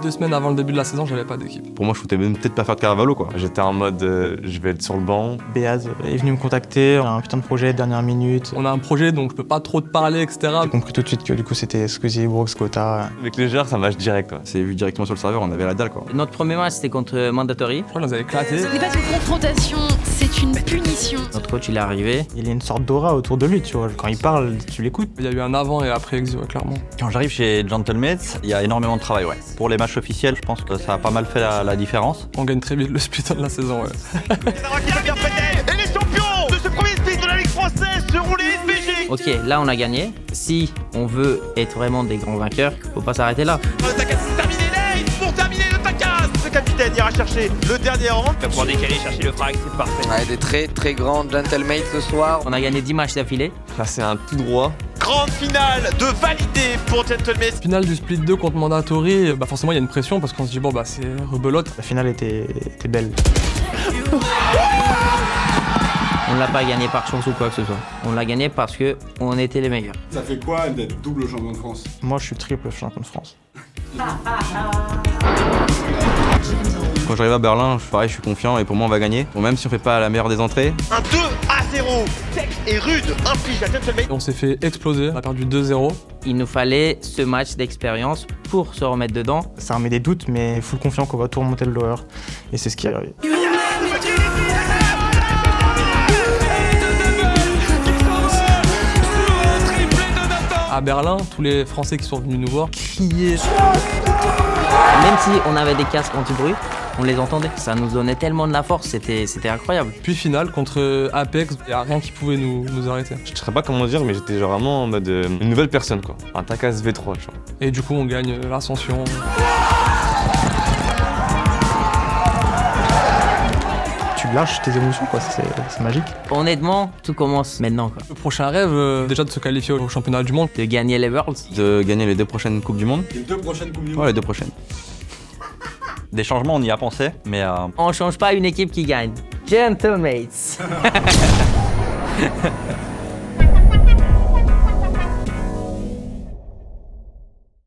2 semaines avant le début de la saison, j'avais pas d'équipe. Pour moi, je comptais même peut-être pas faire de Carvalho, quoi. J'étais en mode, je vais être sur le banc. Béaz est venu me contacter, on a un putain de projet, dernière minute. On a un projet, donc je peux pas trop te parler, etc. J'ai compris tout de suite que du coup c'était Squeezie, Brooks, Kota. Avec les joueurs, ça match direct, quoi. C'est vu directement sur le serveur, on avait la dalle, quoi. Notre premier match, c'était contre Mandatory. Je crois qu'on les avait éclatés. Ce n'est pas une confrontation, c'est une punition. Notre coach, il est arrivé. Il y a une sorte d'aura autour de lui, tu vois. Quand il parle, tu l'écoutes. Il y a eu un avant et après Exio, clairement. Quand j'arrive chez Gentlemates, il y a énormément de travail, ouais. Pour les matchs officiels, je pense que ça a pas mal fait la différence. On gagne très vite le split de la saison, ouais. Et les champions de ce premier split de la Ligue française seront les SBG. Ok, là, on a gagné. Si on veut être vraiment des grands vainqueurs, faut pas s'arrêter là. Le Takas c'est terminé, Nate pour terminer le Takas. Le capitaine ira chercher le dernier round. Pour décaler, chercher le frag, c'est parfait. Ouais, des très grands Gentlemates ce soir. On a gagné 10 matchs d'affilée. Là, c'est un tout droit. Grande finale de validé pour Gentlemates. Finale du split 2 contre Mandatory, bah forcément il y a une pression parce qu'on se dit bon bah c'est rebelote. La finale était belle. On l'a pas gagné par chance ou quoi que ce soit. On l'a gagné parce que on était les meilleurs. Ça fait quoi d'être double champion de France? Moi je suis triple champion de France. Quand j'arrive à Berlin, pareil, je suis confiant et pour moi, on va gagner. Bon, même si on fait pas la meilleure des entrées. Un 2-0 sec et rude inflige à Gentlemates. On s'est fait exploser, on a perdu 2-0. Il nous fallait ce match d'expérience pour se remettre dedans. Ça remet des doutes, mais full confiant qu'on va tout remonter le lower. Et c'est ce qui est arrivé. À Berlin, tous les Français qui sont venus nous voir criaient. Même si on avait des casques anti-bruit, on les entendait. Ça nous donnait tellement de la force, c'était incroyable. Puis finale contre Apex, il n'y a rien qui pouvait nous arrêter. Je sais pas comment dire, mais j'étais genre vraiment en mode une nouvelle personne, quoi. Un Takas V3, tu vois. Et du coup on gagne l'ascension. Tu lâches tes émotions, quoi, c'est magique. Honnêtement, tout commence maintenant, quoi. Le prochain rêve, déjà de se qualifier au championnat du monde. De gagner les Worlds. De gagner les 2 prochaines Coupes du Monde. Les 2 prochaines Coupes du Ouais, Monde. les 2 prochaines. Des changements, on y a pensé, mais On change pas une équipe qui gagne. Gentlemates.